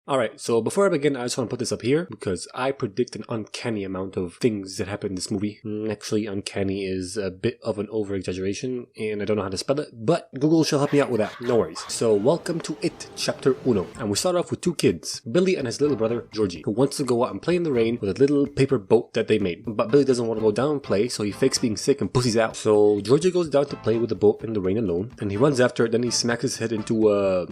Alright, so before I begin, I just want to put this up here because I predict an uncanny amount of things that happen in this movie. Actually, uncanny is a bit of an over-exaggeration, and I don't know how to spell it, but Google shall help me out with that. No worries. So, welcome to It, Chapter 1. And we start off with two kids, Billy and his little brother, Georgie, who wants to go out and play in the rain with a little paper boat that they made. But Billy doesn't want to go down and play, so he fakes being sick and pussies out. So, Georgie goes down to play with the boat in the rain alone, and he runs after it, then he smacks his head into a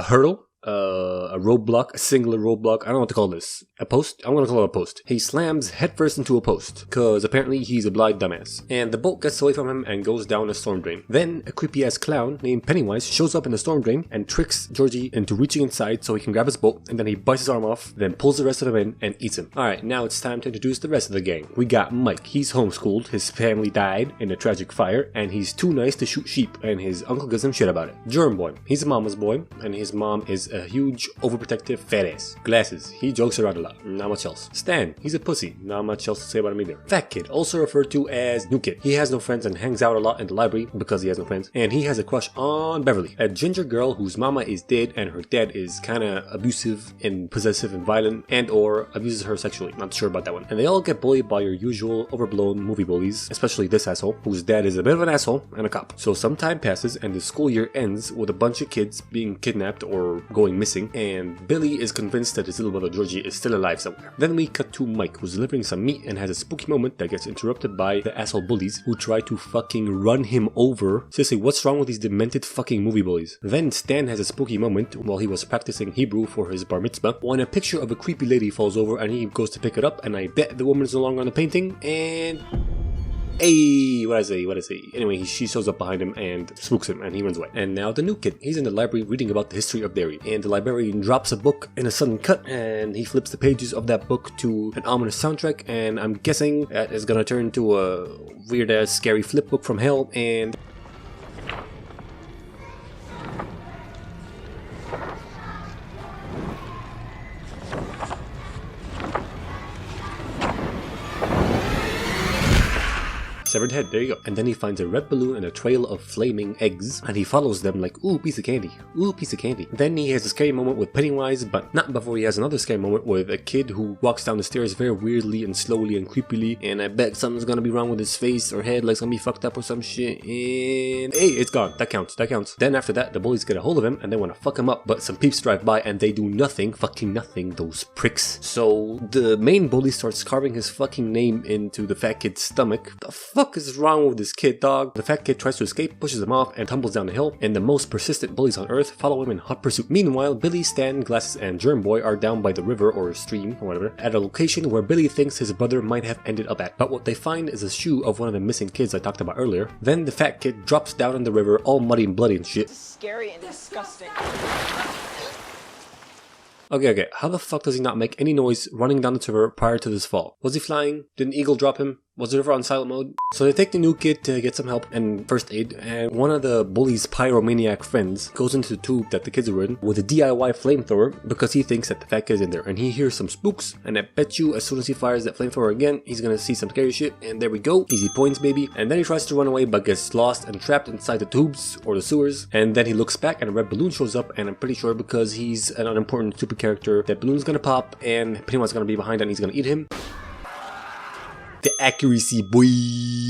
hurdle. A roadblock, a singular roadblock, I don't know what to call this. A post? I'm gonna call it a post. He slams headfirst into a post, cause apparently he's a blind dumbass. And the boat gets away from him and goes down a storm drain. Then a creepy ass clown named Pennywise shows up in the storm drain and tricks Georgie into reaching inside so he can grab his boat, and then he bites his arm off, then pulls the rest of him in and eats him. Alright, now it's time to introduce the rest of the gang. We got Mike, he's homeschooled, his family died in a tragic fire, and he's too nice to shoot sheep, and his uncle gives him shit about it. Germ Boy, he's a mama's boy, and his mom is a huge, overprotective fat ass. Glasses, he jokes around a lot, not much else. Stan, he's a pussy, not much else to say about him either. Fat Kid, also referred to as New Kid. He has no friends and hangs out a lot in the library because he has no friends, and he has a crush on Beverly, a ginger girl whose mama is dead and her dad is kinda abusive and possessive and violent and or abuses her sexually, not sure about that one. And they all get bullied by your usual overblown movie bullies, especially this asshole, whose dad is a bit of an asshole and a cop. So some time passes and the school year ends with a bunch of kids being kidnapped or going missing, and Billy is convinced that his little brother Georgie is still alive somewhere. Then we cut to Mike, who's delivering some meat and has a spooky moment that gets interrupted by the asshole bullies who try to fucking run him over. Seriously, what's wrong with these demented fucking movie bullies? Then Stan has a spooky moment while he was practicing Hebrew for his bar mitzvah when a picture of a creepy lady falls over and he goes to pick it up, and I bet the woman is no longer on the painting, and... Hey, what I say? Anyway, she shows up behind him and spooks him and he runs away. And now the New Kid, he's in the library reading about the history of dairy, and the librarian drops a book in a sudden cut and he flips the pages of that book to an ominous soundtrack, and I'm guessing that is gonna turn to a weird ass scary flip book from hell. And severed head, there you go. And then he finds a red balloon and a trail of flaming eggs, and he follows them like, ooh, piece of candy, ooh, piece of candy. Then he has a scary moment with Pennywise, but not before he has another scary moment with a kid who walks down the stairs very weirdly and slowly and creepily, and I bet something's gonna be wrong with his face or head, like it's gonna be fucked up or some shit, and hey, it's gone. That counts. Then after that, the bullies get a hold of him and they want to fuck him up, but some peeps drive by and they do nothing, fucking nothing, those pricks. So the main bully starts carving his fucking name into the fat kid's stomach. The fuck is wrong with this kid, dog? The fat kid tries to escape, pushes him off, and tumbles down the hill, and the most persistent bullies on earth follow him in hot pursuit. Meanwhile, Billy, Stan, Glasses, and Germ Boy are down by the river or stream or whatever, at a location where Billy thinks his brother might have ended up at. But what they find is a shoe of one of the missing kids I talked about earlier. Then the fat kid drops down in the river all muddy and bloody and shit. Scary and disgusting. Okay, how the fuck does he not make any noise running down the river prior to this fall? Was he flying? Did an eagle drop him? Was the river on silent mode? So they take the New Kid to get some help and first aid, and one of the bully's pyromaniac friends goes into the tube that the kids are in with a DIY flamethrower because he thinks that the fat kid is in there, and he hears some spooks, and I bet you as soon as he fires that flamethrower again, he's gonna see some scary shit, and there we go, easy points baby. And then he tries to run away but gets lost and trapped inside the tubes or the sewers, and then he looks back and a red balloon shows up, and I'm pretty sure because he's an unimportant stupid character, that balloon's gonna pop and Pennywise's gonna be behind and he's gonna eat him. The accuracy, boy.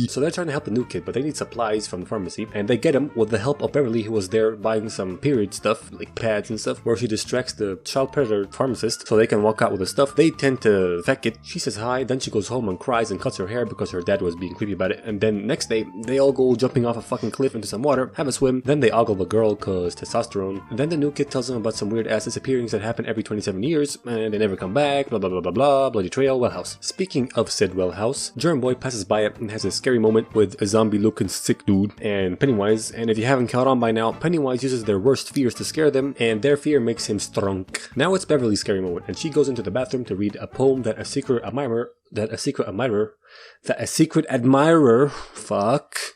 So they're trying to help the New Kid, but they need supplies from the pharmacy, and they get him with the help of Beverly, who was there buying some period stuff, like pads and stuff, where she distracts the child predator pharmacist so they can walk out with the stuff. They tend to feck it. She says hi, then she goes home and cries and cuts her hair because her dad was being creepy about it, and then next day, they all go jumping off a fucking cliff into some water, have a swim, then they ogle the girl cause testosterone, and then the New Kid tells them about some weird ass disappearings that happen every 27 years, and they never come back, blah blah blah blah blah, bloody trail, well house. Speaking of said well house, Germ Boy passes by it and has a scary moment with a zombie looking sick dude and Pennywise, and if you haven't caught on by now, Pennywise uses their worst fears to scare them, and their fear makes him strong. Now it's Beverly's scary moment, and she goes into the bathroom to read a poem that a secret admirer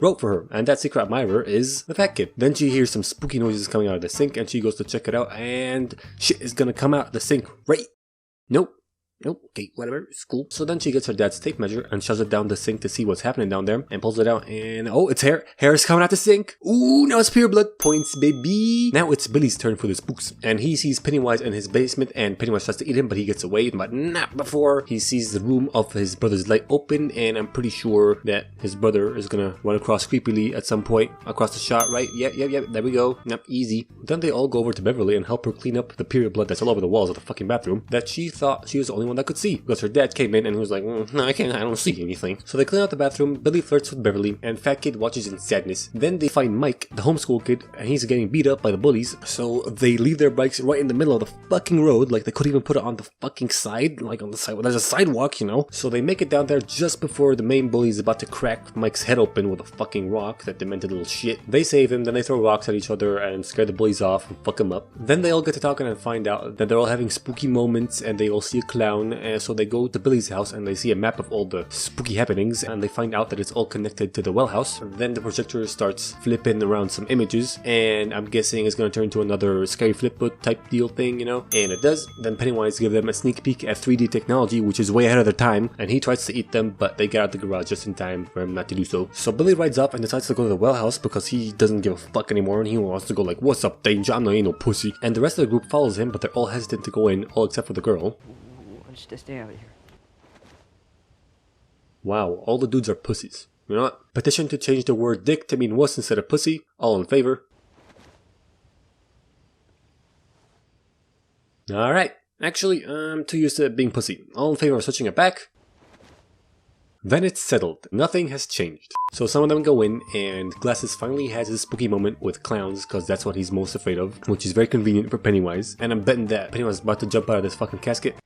wrote for her, and that secret admirer is the fat kid. Then she hears some spooky noises coming out of the sink, and she goes to check it out, and shit is gonna come out of the sink right. Nope. Nope, okay, whatever, it's cool. So then she gets her dad's tape measure and shoves it down the sink to see what's happening down there and pulls it out and oh, it's hair. Hair is coming out the sink. Ooh, now it's pure blood. Points, baby. Now it's Billy's turn for the spooks and he sees Pennywise in his basement and Pennywise tries to eat him but he gets away, but not before he sees the room of his brother's light open and I'm pretty sure that his brother is gonna run across creepily at some point across the shot, right? Yep, there we go. Yep, easy. Then they all go over to Beverly and help her clean up the period blood that's all over the walls of the fucking bathroom that she thought she was the only one that could see because her dad came in and he was like, no, I don't see anything. So they clean out the bathroom, Billy flirts with Beverly and Fat Kid watches in sadness. Then they find Mike, the homeschool kid, and he's getting beat up by the bullies, so they leave their bikes right in the middle of the fucking road, like they couldn't even put it on the fucking side, like on the side, well, there's a sidewalk, you know? So they make it down there just before the main bully is about to crack Mike's head open with a fucking rock, that demented little shit. They save him, then they throw rocks at each other and scare the bullies off and fuck him up. Then they all get to talking and find out that they're all having spooky moments and they all see a clown, and so they go to Billy's house and they see a map of all the spooky happenings and they find out that it's all connected to the well house. Then the projector starts flipping around some images and I'm guessing it's gonna turn into another scary flip book type deal thing, you know? And it does. Then Pennywise gives them a sneak peek at 3D technology, which is way ahead of their time, and he tries to eat them, but they get out the garage just in time for him not to do so. So Billy rides up and decides to go to the well house because he doesn't give a fuck anymore and he wants to go like, what's up, danger? I'm not ain't no pussy. And the rest of the group follows him, but they're all hesitant to go in, all except for the girl. Let's just stay out of here. Wow, all the dudes are pussies. You know what? Petition to change the word dick to mean wuss instead of pussy. All in favor? Alright. Actually, I'm too used to being pussy. All in favor of switching it back? Then it's settled. Nothing has changed. So some of them go in and Glasses finally has his spooky moment with clowns because that's what he's most afraid of, which is very convenient for Pennywise. And I'm betting that Pennywise is about to jump out of this fucking casket.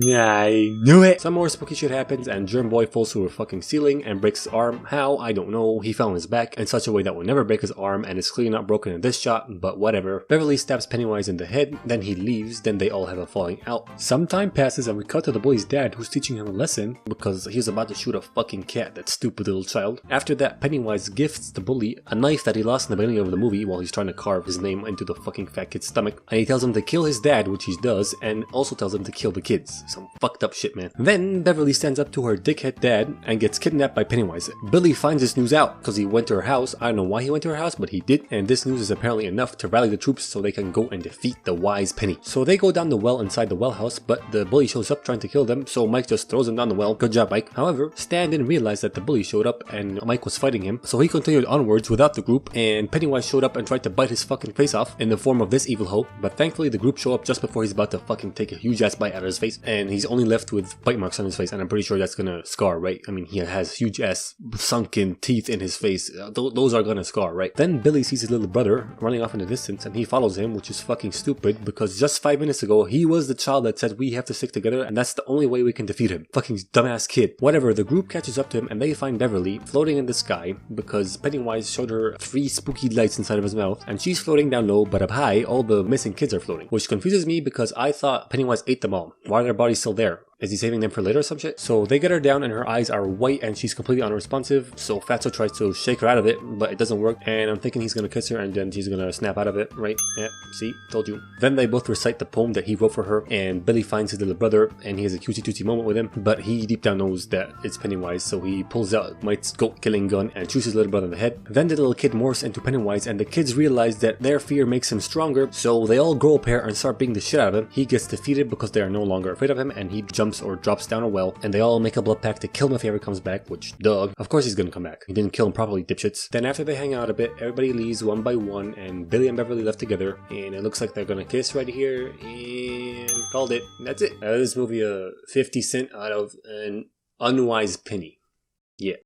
I knew it! Some more spooky shit happens and Germ Boy falls through a fucking ceiling and breaks his arm. How? I don't know. He fell on his back in such a way that will never break his arm and it's clearly not broken in this shot, but whatever. Beverly stabs Pennywise in the head, then he leaves, then they all have a falling out. Some time passes and we cut to the boy's dad who's teaching him a lesson because he was about to shoot a fucking cat, that stupid little child. After that, Pennywise gifts the bully a knife that he lost in the beginning of the movie while he's trying to carve his name into the fucking fat kid's stomach, and he tells him to kill his dad, which he does, and also tells him to kill the kids. Some fucked up shit, man. Then Beverly stands up to her dickhead dad and gets kidnapped by Pennywise. Billy finds this news out because he went to her house. I don't know why he went to her house, but he did, and this news is apparently enough to rally the troops so they can go and defeat the wise Penny. So they go down the well inside the well house, but the bully shows up trying to kill them, so Mike just throws him down the well. Good job, Mike. However, Stan didn't realize that the bully showed up and Mike was fighting him, so he continued onwards without the group, and Pennywise showed up and tried to bite his fucking face off in the form of this evil hoe, but thankfully the group show up just before he's about to fucking take a huge ass bite out of his face, and he's only left with bite marks on his face, and I'm pretty sure that's gonna scar, right? I mean, he has huge ass sunken teeth in his face. Those are gonna scar, right? Then Billy sees his little brother running off in the distance, and he follows him, which is fucking stupid because just 5 minutes ago he was the child that said we have to stick together, and that's the only way we can defeat him. Fucking dumbass kid. Whatever. The group catches up to him, and they find Beverly floating in the sky because Pennywise showed her 3 spooky lights inside of his mouth, and she's floating down low, but up high, all the missing kids are floating, which confuses me because I thought Pennywise ate them all. Why are their bodies still there? Is he saving them for later or some shit? So they get her down and her eyes are white and she's completely unresponsive. So Fatso tries to shake her out of it, but it doesn't work. And I'm thinking he's gonna kiss her and then she's gonna snap out of it, right? Yeah, see? Told you. Then they both recite the poem that he wrote for her, and Billy finds his little brother and he has a cutesy tootsie moment with him, but he deep down knows that it's Pennywise, so he pulls out Mike's goat killing gun and shoots his little brother in the head. Then the little kid morphs into Pennywise and the kids realize that their fear makes him stronger, so they all grow a pair and start beating the shit out of him. He gets defeated because they are no longer afraid of him, and he jumps or drops down a well, and they all make a blood pact to kill him if he ever comes back, which, duh, of course he's gonna come back. He didn't kill him properly, dipshits. Then after they hang out a bit, everybody leaves one by one, and Billy and Beverly left together, and it looks like they're gonna kiss right here, and called it. That's it. This movie 50 cent out of an unwise penny. Yeah.